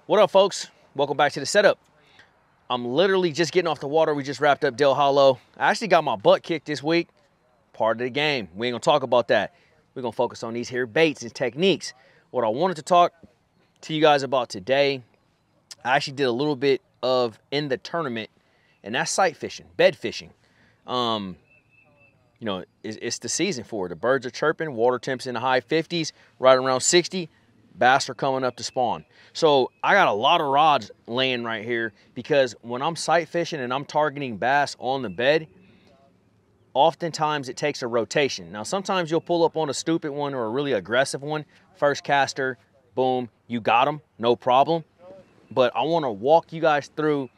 What up, folks? Welcome back to the setup. I'm literally just getting off the water. We just wrapped up Del Hollow. I actually got my butt kicked this week. Part of the game. We ain't gonna talk about that. We're gonna focus on these here baits and techniques. What I wanted to talk to you guys about today, I actually did a little bit of in the tournament, and that's sight fishing, bed fishing. You know, it's the season for it. The birds are chirping, water temps in the high 50s, right around 60. Bass are coming up to spawn. So I got a lot of rods laying right here because when I'm sight fishing and I'm targeting bass on the bed, oftentimes it takes a rotation. Now, sometimes you'll pull up on a stupid one or a really aggressive one. First caster, boom, you got them, no problem. But I want to walk you guys through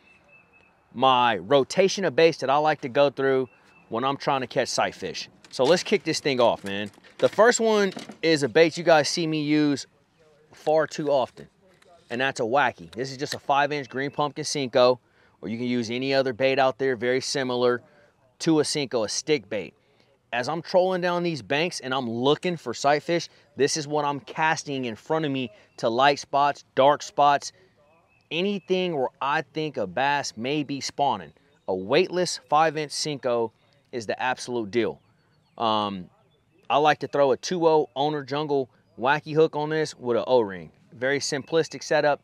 my rotation of baits that I like to go through when I'm trying to catch sight fish. So let's kick this thing off, man. The first one is a bait you guys see me use far too often, and that's a Wacky. This is just a 5-inch green pumpkin Cinco, or you can use any other bait out there very similar to a Cinco, a stick bait. As I'm trolling down these banks and I'm looking for sight fish, this is what I'm casting in front of me to light spots, dark spots, anything where I think a bass may be spawning. A weightless 5-inch Cinco is the absolute deal. I like to throw a 2-0 owner jungle Wacky hook on this with an O-ring. Very simplistic setup.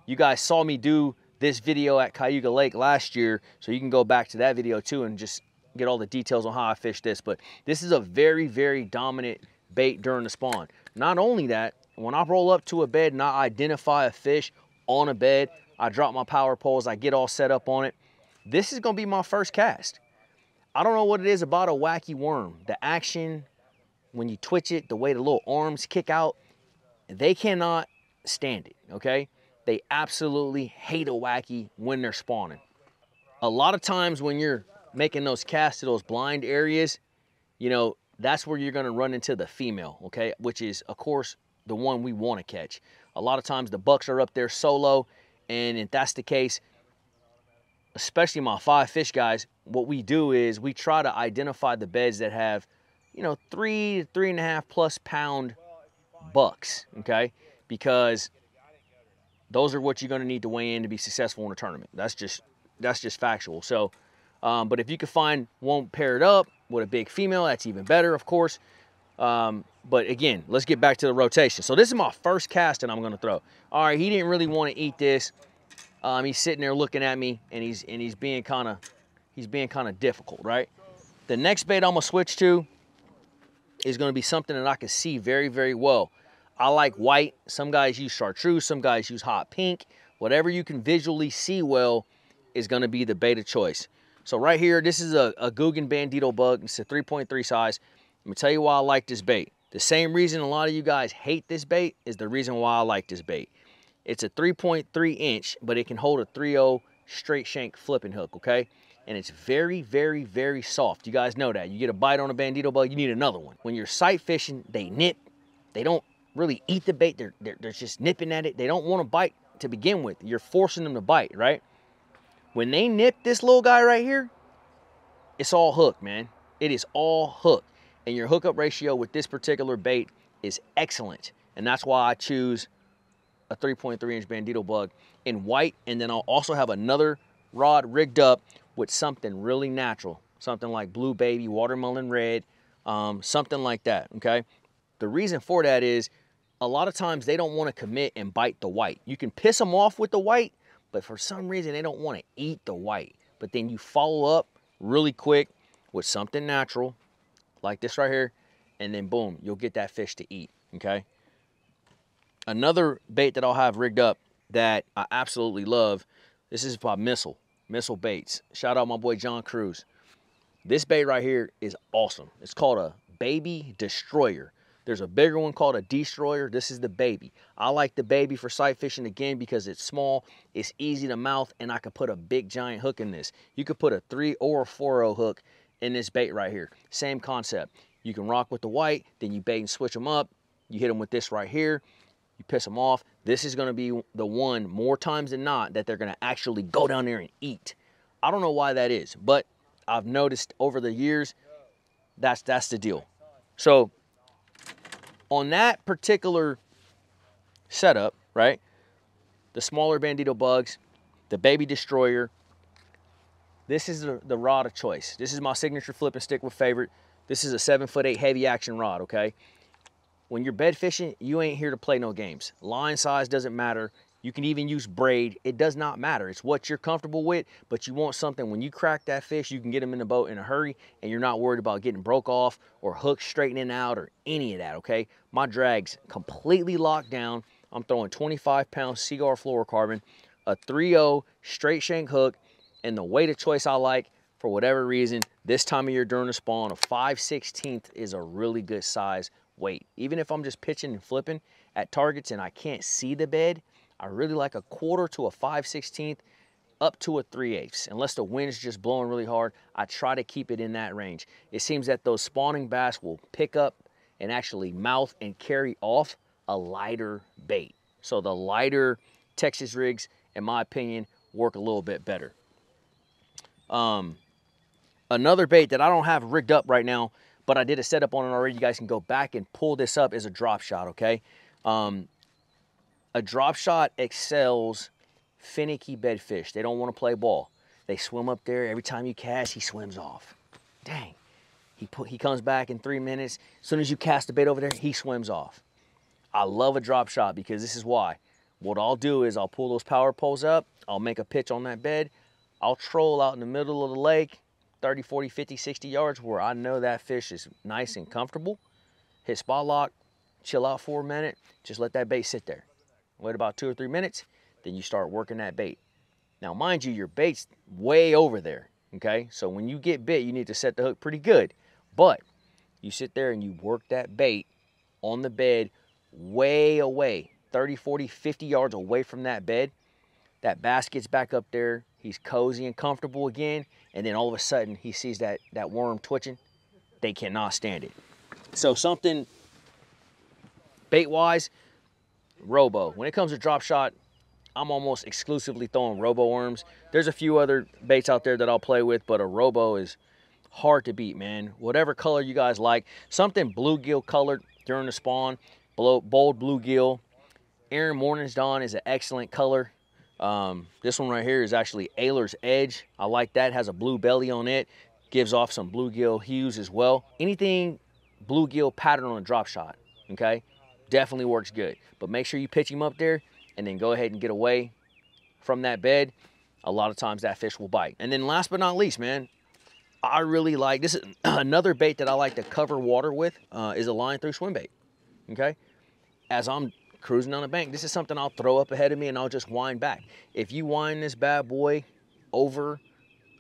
You guys saw me do this video at Cayuga Lake last year, so you can go back to that video too and just get all the details on how I fish this. But this is a very, very dominant bait during the spawn. Not only that, when I roll up to a bed and I identify a fish on a bed, I drop my power poles, I get all set up on it. This is gonna be my first cast. I don't know what it is about a Wacky worm. The action, when you twitch it, the way the little arms kick out, they cannot stand it, okay? They absolutely hate a Wacky when they're spawning. A lot of times when you're making those casts to those blind areas, you know, that's where you're gonna run into the female, okay? Which is, of course, the one we wanna catch. A lot of times the bucks are up there solo, and if that's the case, especially my 5-fish guys, what we do is we try to identify the beds that have, you know, 3 to 3.5 plus pound bucks, okay? Because those are what you're gonna need to weigh in to be successful in a tournament. That's just factual. So, but if you could find one paired up with a big female, that's even better, of course. But again, let's get back to the rotation. So this is my first cast that I'm gonna throw. All right, he didn't really want to eat this. He's sitting there looking at me, and he's being kind of difficult, right? The next bait I'm gonna switch to is gonna be something that I can see very, very well. I like white. Some guys use chartreuse, some guys use hot pink. Whatever you can visually see well is gonna be the bait of choice. So right here, this is a Guggen Bandido Bug. It's a 3.3 size. Let me tell you why I like this bait. The same reason a lot of you guys hate this bait is the reason why I like this bait. It's a 3.3 inch, but it can hold a 3.0 straight shank flipping hook, okay? And it's very, very, very soft. You guys know that. You get a bite on a Bandido Bug, you need another one. When you're sight fishing, they nip. They don't really eat the bait. They're just nipping at it. They don't want to bite to begin with. You're forcing them to bite, right? When they nip this little guy right here, it's all hook, man. It is all hook. And your hookup ratio with this particular bait is excellent. And that's why I choose a 3.3-inch Bandido Bug in white. And then I'll also have another rod rigged up with something really natural. Something like Blue Baby, Watermelon Red, something like that, okay? The reason for that is a lot of times they don't want to commit and bite the white. You can piss them off with the white, but for some reason they don't want to eat the white. But then you follow up really quick with something natural, like this right here, and then boom, you'll get that fish to eat, okay? Another bait that I'll have rigged up that I absolutely love, this is by Missile Baits. Shout out my boy John Cruz. This bait right here is awesome. It's called a Baby Destroyer. There's a bigger one called a Destroyer. This is the baby. I like the baby for sight fishing again because it's small, it's easy to mouth, and I could put a big giant hook in this. You could put a 3 or a 4.0 hook in this bait right here. Same concept. You can rock with the white, then you bait and switch them up. You hit them with this right here. You piss them off. This is going to be the one, more times than not, that they're going to actually go down there and eat. I don't know why that is, but I've noticed over the years, that's the deal. So on that particular setup, right, the smaller Bandido Bugs, the Baby Destroyer. This is the rod of choice. This is my signature flip and stick with favorite. This is a 7'8" heavy action rod, okay? When you're bed fishing, you ain't here to play no games. Line size doesn't matter. You can even use braid. It does not matter. It's what you're comfortable with, but you want something when you crack that fish, you can get them in the boat in a hurry, and you're not worried about getting broke off or hooks straightening out or any of that, okay? My drag's completely locked down. I'm throwing 25-pound Seaguar fluorocarbon, a 3/0 straight shank hook, and the weight of choice I like, for whatever reason, this time of year during the spawn, a 5/16 is a really good size weight. Even if I'm just pitching and flipping at targets and I can't see the bed, I really like a 1/4 to a 5/16 up to a 3/8. Unless the wind's just blowing really hard, I try to keep it in that range. It seems that those spawning bass will pick up and actually mouth and carry off a lighter bait. So the lighter Texas rigs, in my opinion, work a little bit better. Another bait that I don't have rigged up right now, but I did a setup on it already. You guys can go back and pull this up, is a drop shot, okay? A drop shot excels finicky bed fish. They don't want to play ball. They swim up there. Every time you cast, he swims off. Dang. He comes back in 3 minutes. As soon as you cast the bait over there, he swims off. I love a drop shot because this is why. What I'll do is I'll pull those power poles up. I'll make a pitch on that bed. I'll troll out in the middle of the lake, 30, 40, 50, 60 yards where I know that fish is nice and comfortable. Hit spot lock, chill out for a minute. Just let that bait sit there. Wait about 2 or 3 minutes. Then you start working that bait. Now, mind you, your bait's way over there, okay? So when you get bit, you need to set the hook pretty good. But you sit there and you work that bait on the bed way away, 30, 40, 50 yards away from that bed. That bass gets back up there. He's cozy and comfortable again. And then all of a sudden, he sees that worm twitching. They cannot stand it. So something bait-wise, Robo. When it comes to drop shot, I'm almost exclusively throwing Robo worms. There's a few other baits out there that I'll play with, but a Robo is hard to beat, man. Whatever color you guys like. Something bluegill colored during the spawn. Bold bluegill. Aaron Morning's Dawn is an excellent color. This one right here is actually Ayler's Edge. I like that. Has a blue belly on it. Gives off some bluegill hues as well. Anything bluegill pattern on a drop shot, okay? Definitely works good. But make sure you pitch him up there and then go ahead and get away from that bed. A lot of times that fish will bite. And then last but not least, man, I really like, this is another bait that I like to cover water with, is a line through swim bait, okay? As I'm cruising on the bank, this is something I'll throw up ahead of me and I'll just wind back. If you wind this bad boy over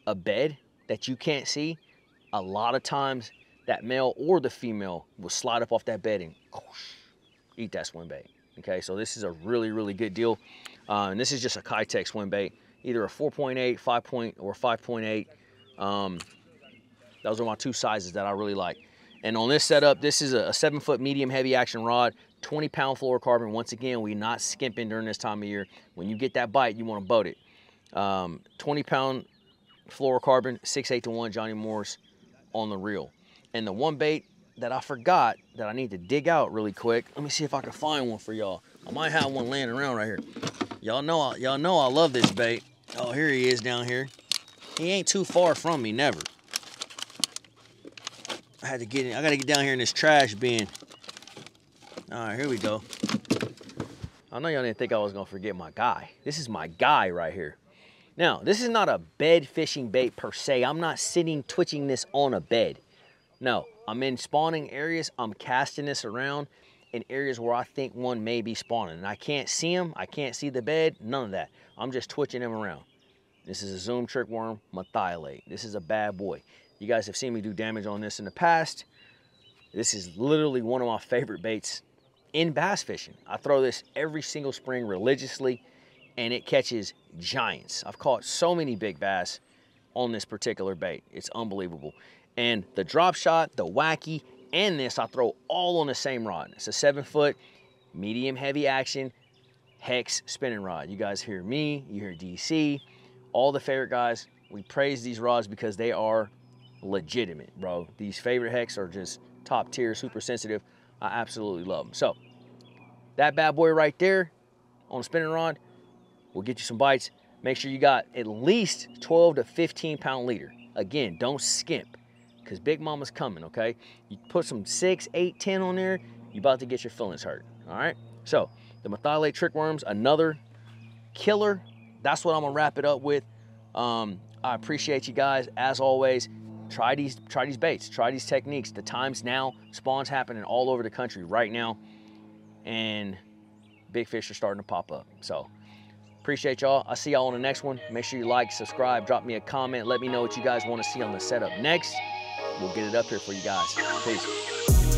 a bed that you can't see, a lot of times that male or the female will slide up off that bed and eat that swim bait. Okay, so this is a really, really good deal. And this is just a Kitech swim bait, either a 4.8, 5 point, or 5.8. Those are my two sizes that I really like. And on this setup, this is a 7-foot medium heavy action rod, 20-pound fluorocarbon. Once again, we're not skimping during this time of year. When you get that bite, you want to boat it. 20-pound fluorocarbon, 6/8 to 1 Johnny Morris on the reel. And the one bait that I forgot that I need to dig out really quick. Let me see if I can find one for y'all. I might have one laying around right here. Y'all know I love this bait. Oh, here he is down here. He ain't too far from me, never. I gotta get down here in this trash bin. All right, here we go. I know y'all didn't think I was gonna forget my guy. This is my guy right here. Now, this is not a bed fishing bait per se. I'm not sitting twitching this on a bed. No, I'm in spawning areas. I'm casting this around in areas where I think one may be spawning. And I can't see him. I can't see the bed. None of that. I'm just twitching him around. This is a Zoom trick worm, methiolate. This is a bad boy. You guys have seen me do damage on this in the past. This is literally one of my favorite baits in bass fishing. I throw this every single spring religiously, and it catches giants. I've caught so many big bass on this particular bait. It's unbelievable. And the drop shot, the Wacky, and this I throw all on the same rod. It's a 7-foot, medium heavy action, hex spinning rod. You guys hear me, you hear DC, all the favorite guys. We praise these rods because they are legitimate, bro. These favorite hex are just top tier, super sensitive. I absolutely love them. So that bad boy right there on a spinning rod, We'll get you some bites. Make sure you got at least 12 to 15 pound leader. Again, don't skimp, because Big Mama's coming, okay? You put some 6, 8, 10 on there, you're about to get your feelings hurt, all right? So, the methylate trick worms, another killer. That's what I'm gonna wrap it up with. I appreciate you guys, as always. Try these baits, try these techniques. The time's now. Spawn's happening all over the country right now, and big fish are starting to pop up. So, appreciate y'all. I'll see y'all on the next one. Make sure you like, subscribe, drop me a comment. Let me know what you guys want to see on the setup next. We'll get it up here for you guys. Peace.